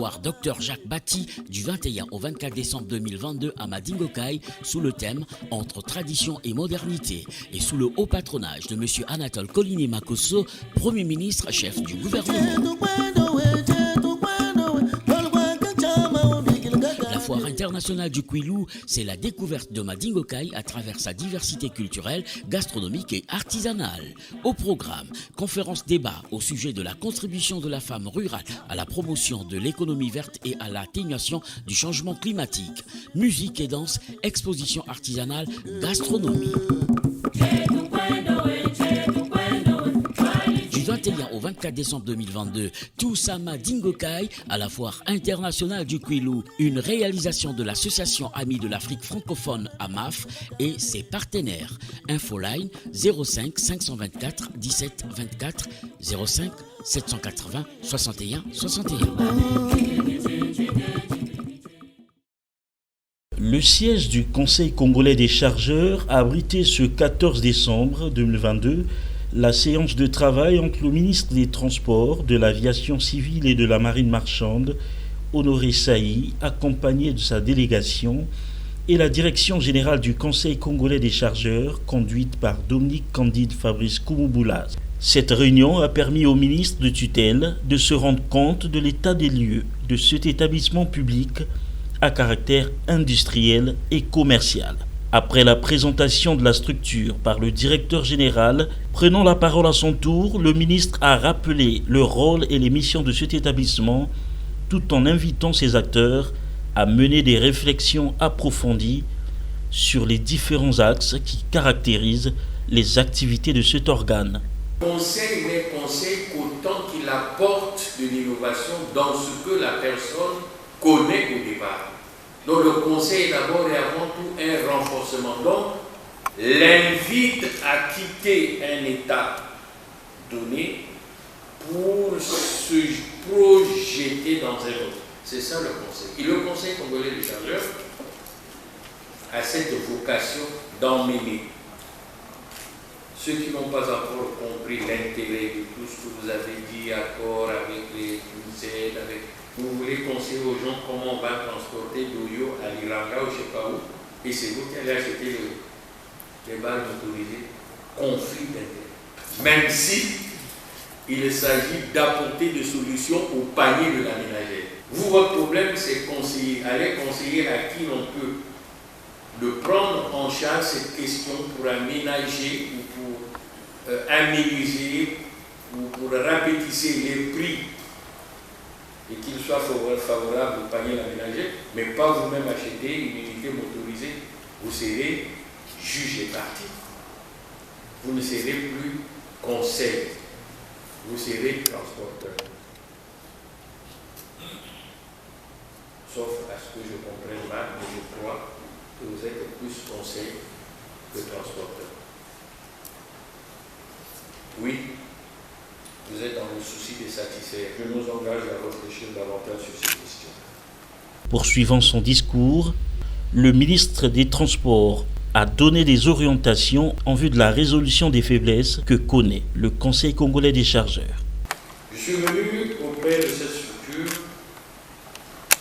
foire Dr Jacques Bati du 21 au 24 décembre 2022 à Madingokai sous le thème Entre tradition et modernité et sous le haut patronage de M. Anatole Collinet Makosso, Premier ministre chef du gouvernement. La foire internationale du Kouilou, c'est la découverte de Madingokai à travers sa diversité culturelle, gastronomique et artisanale. Au programme, conférence débat au sujet de la contribution de la femme rurale à la promotion de l'économie verte et à l'atténuation du changement climatique. Musique et danse, exposition artisanale, gastronomie. Du 21 au 24 décembre 2022, tous à Madingokai, à la foire internationale du Kouilou, une réalisation de l'association Amis de l'Afrique francophone AMAF et ses partenaires. Infoline 05 524 17 24 05 780 61 61. Le siège du Conseil congolais des chargeurs a abrité ce 14 décembre 2022 la séance de travail entre le ministre des Transports, de l'Aviation civile et de la Marine marchande, Honoré Saï, accompagné de sa délégation, et la direction générale du Conseil congolais des chargeurs, conduite par Dominique Candide Fabrice Koumouboulaz. Cette réunion a permis au ministre de tutelle de se rendre compte de l'état des lieux de cet établissement public à caractère industriel et commercial. Après la présentation de la structure par le directeur général, prenant la parole à son tour, le ministre a rappelé le rôle et les missions de cet établissement, tout en invitant ses acteurs à mener des réflexions approfondies sur les différents axes qui caractérisent les activités de cet organe. Le conseil n'est conseil qu'autant qu'il apporte de l'innovation dans ce que la personne connaît au départ. Donc le conseil est d'abord et avant tout un renforcement. Donc l'invite à quitter un état donné pour se projeter dans un autre. C'est ça le conseil. Et le conseil congolais des chargeurs a cette vocation d'emmener ceux qui n'ont pas encore compris l'intérêt de tout ce que vous avez dit, accord avec les aides, avec... Vous voulez conseiller aux gens comment on va transporter d'Oyo à l'Iranga ou je ne sais pas où, et c'est vous qui allez acheter les balles motorisées. Conflit d'intérêt. Même si il s'agit d'apporter des solutions au panier de la ménagère. Vous, votre problème, c'est conseiller. Allez conseiller à qui l'on peut de prendre en charge cette question pour aménager ou pour améliorer ou pour rapetisser les prix et qu'il soit favorable au panier aménagé, mais pas vous-même acheter une unité motorisée. Vous serez juge et parti. Vous ne serez plus conseil, vous serez transporteur. Sauf à ce que je comprenne mal, mais je crois que vous êtes plus conseil que transporteur. Oui. Vous êtes dans le souci de satisfaire. Je nous engage à réfléchir davantage sur ces questions. Poursuivant son discours, le ministre des Transports a donné des orientations en vue de la résolution des faiblesses que connaît le Conseil congolais des chargeurs. Je suis venu auprès de cette structure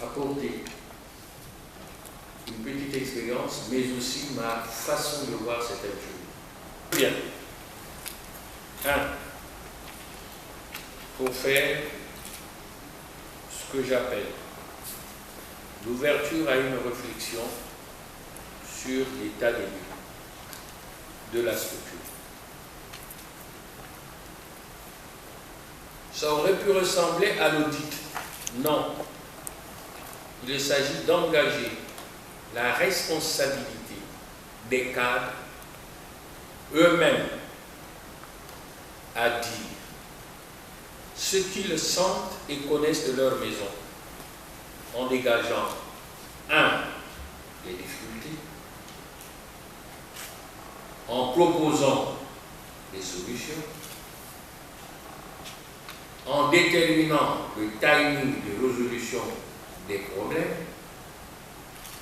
apporter une petite expérience, mais aussi ma façon de voir cette chose. Bien. 1. Pour faire ce que j'appelle l'ouverture à une réflexion sur l'état des lieux de la structure. Ça aurait pu ressembler à l'audit. Non. Il s'agit d'engager la responsabilité des cadres eux-mêmes à dire ce qu'ils sentent et connaissent de leur maison, en dégageant 1. les difficultés, en proposant des solutions, en déterminant le timing de résolution des problèmes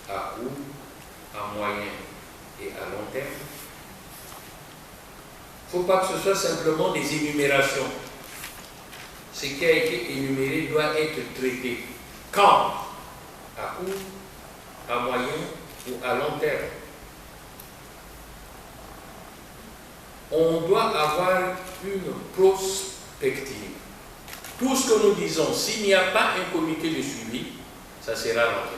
à court, à moyen et à long terme. Il ne faut pas que ce soit simplement des énumérations. Ce qui a été énuméré doit être traité. Quand? À court, à moyen ou à long terme? On doit avoir une prospective. Tout ce que nous disons, s'il n'y a pas un comité de suivi, ça sera rentré.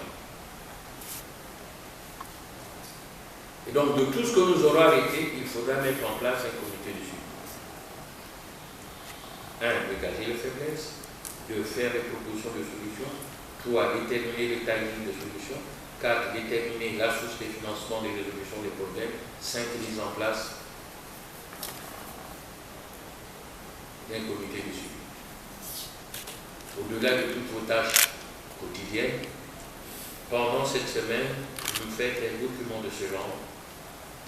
Et donc, de tout ce que nous aurons arrêté, il faudra mettre en place un comité de suivi. 1. Dégager les faiblesses. 2. Faire des propositions de solutions. 3. Déterminer les timings de solutions. 4. Déterminer la source de financement de résolution des problèmes. 5. Mise en place d'un comité de suivi. Au-delà de toutes vos tâches quotidiennes, pendant cette semaine, vous faites un document de ce genre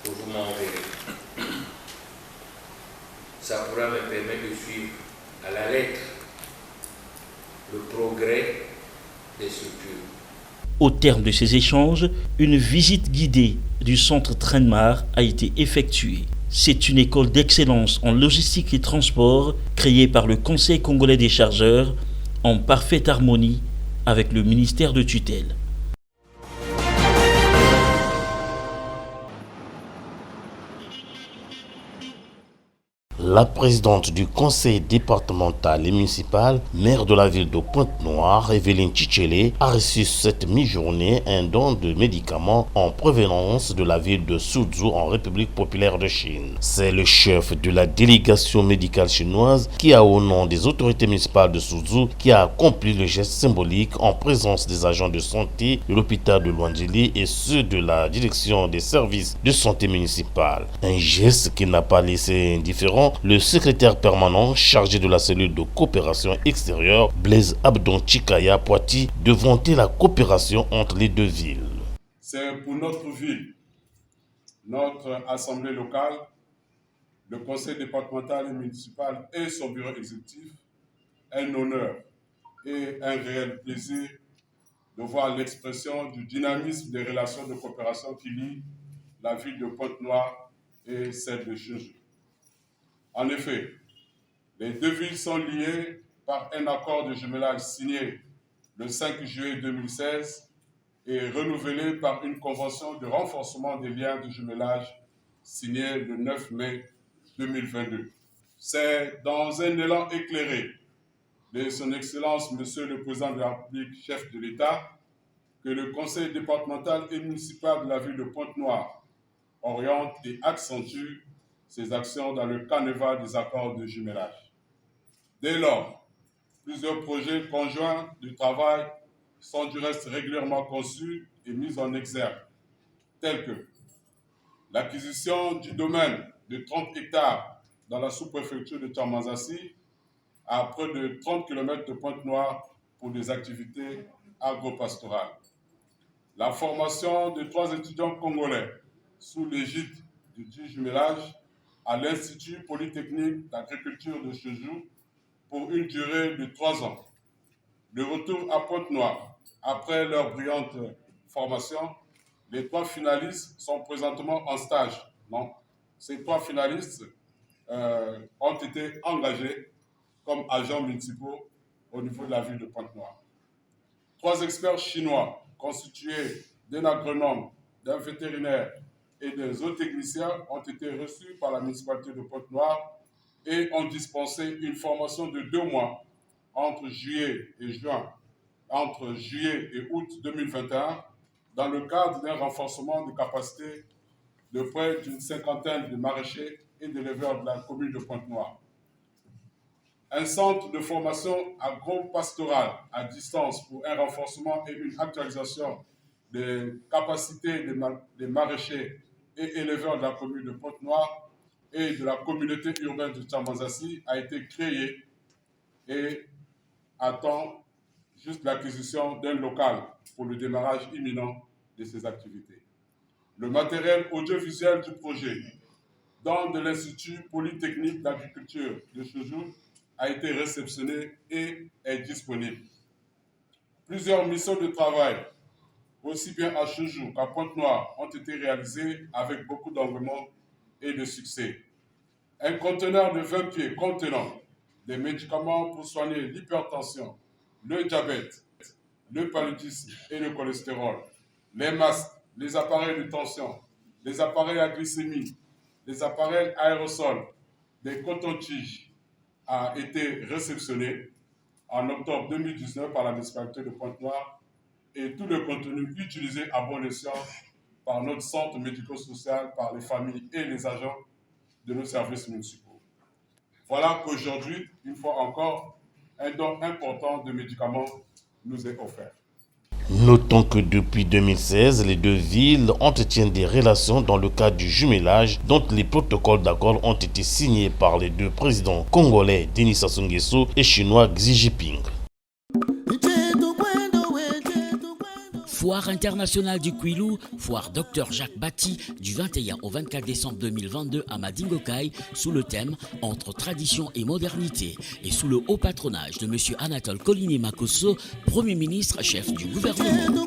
que vous m'enverrez. Ça pourra me permettre de suivre à la lettre le progrès des structures. Au terme de ces échanges, une visite guidée du centre Trainmar a été effectuée. C'est une école d'excellence en logistique et transport créée par le Conseil congolais des chargeurs en parfaite harmonie avec le ministère de tutelle. La présidente du conseil départemental et municipal, maire de la ville de Pointe-Noire, Evelyne Tchitchele, a reçu cette mi-journée un don de médicaments en provenance de la ville de Suzhou en République populaire de Chine. C'est le chef de la délégation médicale chinoise qui a, au nom des autorités municipales de Suzhou, qui a accompli le geste symbolique en présence des agents de santé de l'hôpital de Luandjili et ceux de la direction des services de santé municipale. Un geste qui n'a pas laissé indifférent le secrétaire permanent chargé de la cellule de coopération extérieure, Blaise Abdon Chikaya Poiti, de vanter la coopération entre les deux villes. C'est pour notre ville, notre assemblée locale, le conseil départemental et municipal et son bureau exécutif, un honneur et un réel plaisir de voir l'expression du dynamisme des relations de coopération qui lient la ville de Pointe-Noire et celle de Suzhou. En effet, les deux villes sont liées par un accord de jumelage signé le 5 juillet 2016 et renouvelé par une convention de renforcement des liens de jumelage signée le 9 mai 2022. C'est dans un élan éclairé de son Excellence Monsieur le Président de la République, chef de l'État, que le conseil départemental et municipal de la ville de Pointe-Noire oriente et accentue ses actions dans le carnaval des accords de jumelage. Dès lors, plusieurs projets conjoints de travail sont du reste régulièrement conçus et mis en exergue, tels que l'acquisition du domaine de 30 hectares dans la sous-préfecture de Tchamanzassi, à près de 30 km de Pointe-Noire pour des activités agro-pastorales. La formation de 3 étudiants congolais sous l'égide du dit jumelage à l'Institut Polytechnique d'Agriculture de Suzhou pour une durée de 3 ans. Le retour à Pointe-Noire, après leur brillante formation, les 3 finalistes sont présentement en stage. Non, ces 3 finalistes ont été engagés comme agents municipaux au niveau de la ville de Pointe-Noire. 3 experts chinois constitués d'un agronome, d'un vétérinaire et des zootechniciens ont été reçus par la municipalité de Pointe-Noire et ont dispensé une formation de 2 mois entre juillet et août 2021 dans le cadre d'un renforcement des capacités de près d'une 50aine de maraîchers et d'éleveurs de la commune de Pointe-Noire. Un centre de formation agro-pastoral à distance pour un renforcement et une actualisation des capacités des maraîchers et éleveurs de la commune de Pointe-Noire et de la communauté urbaine de Tchamanzassi a été créé et attend juste l'acquisition d'un local pour le démarrage imminent de ces activités. Le matériel audiovisuel du projet, dans de l'Institut Polytechnique d'Agriculture de Suzhou, a été réceptionné et est disponible. Plusieurs missions de travail, aussi bien à Suzhou qu'à Pointe-Noire, ont été réalisées avec beaucoup d'engouement et de succès. Un conteneur de 20 pieds contenant des médicaments pour soigner l'hypertension, le diabète, le paludisme et le cholestérol, les masques, les appareils de tension, les appareils à glycémie, les appareils aérosols, des cotons-tiges a été réceptionné en octobre 2019 par la municipalité de Pointe-Noire et tout le contenu utilisé à bon escient par notre centre médico-social, par les familles et les agents de nos services municipaux. Voilà qu'aujourd'hui, une fois encore, un don important de médicaments nous est offert. Notons que depuis 2016, les deux villes entretiennent des relations dans le cadre du jumelage dont les protocoles d'accord ont été signés par les deux présidents congolais Denis Sassou Nguesso et chinois Xi Jinping. Foire internationale du Kwilu, foire Dr Jacques Bati du 21 au 24 décembre 2022 à Madingokai sous le thème Entre tradition et modernité et sous le haut patronage de M. Anatole Koliné Makosso, Premier ministre chef du gouvernement.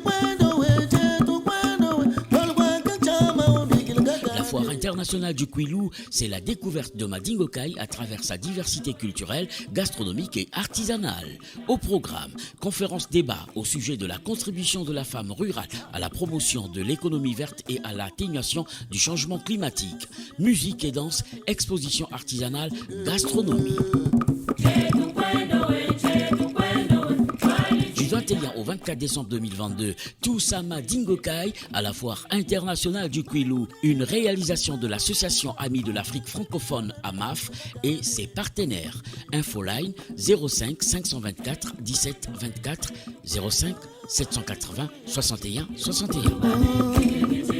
La foire internationale du Kwilu, c'est la découverte de Madingokai à travers sa diversité culturelle, gastronomique et artisanale. Au programme, conférence débat au sujet de la contribution de la femme rurale à la promotion de l'économie verte et à l'atténuation du changement climatique. Musique et danse, exposition artisanale, gastronomie. Du 21 au 24 décembre 2022, tous à Madingokai à la foire internationale du Kwilu, une réalisation de l'association Amis de l'Afrique francophone AMAF et ses partenaires. Infoline 05 524 17 24 05 780 61 61.